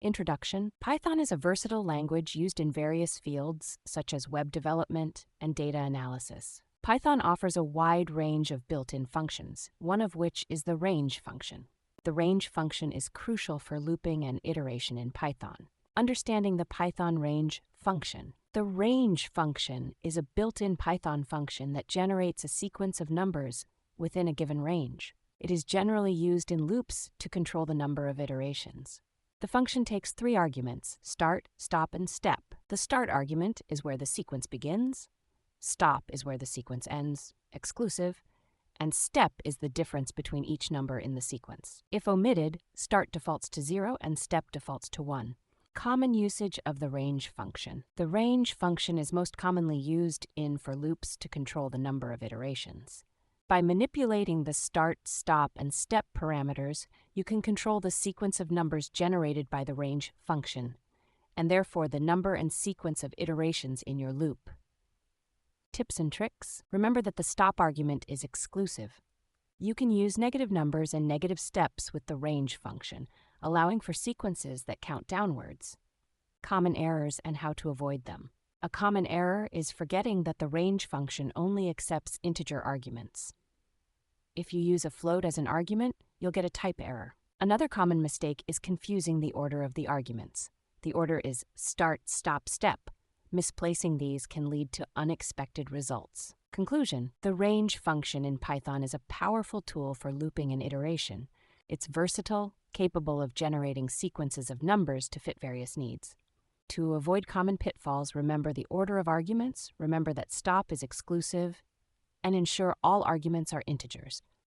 Introduction. Python is a versatile language used in various fields, such as web development and data analysis. Python offers a wide range of built-in functions, one of which is the range function. The range function is crucial for looping and iteration in Python. Understanding the Python range function. The range function is a built-in Python function that generates a sequence of numbers within a given range. It is generally used in loops to control the number of iterations. The function takes 3 arguments: start, stop, and step. The start argument is where the sequence begins, stop is where the sequence ends, exclusive, and step is the difference between each number in the sequence. If omitted, start defaults to 0 and step defaults to 1. Common usage of the range function. The range function is most commonly used in for loops to control the number of iterations. By manipulating the start, stop, and step parameters, you can control the sequence of numbers generated by the range function, and therefore the number and sequence of iterations in your loop. Tips and tricks. Remember that the stop argument is exclusive. You can use negative numbers and negative steps with the range function, allowing for sequences that count downwards. Common errors and how to avoid them. A common error is forgetting that the range function only accepts integer arguments. If you use a float as an argument, you'll get a type error. Another common mistake is confusing the order of the arguments. The order is start, stop, step. Misplacing these can lead to unexpected results. Conclusion. The range function in Python is a powerful tool for looping and iteration. It's versatile, capable of generating sequences of numbers to fit various needs. To avoid common pitfalls, remember the order of arguments, remember that stop is exclusive, and ensure all arguments are integers.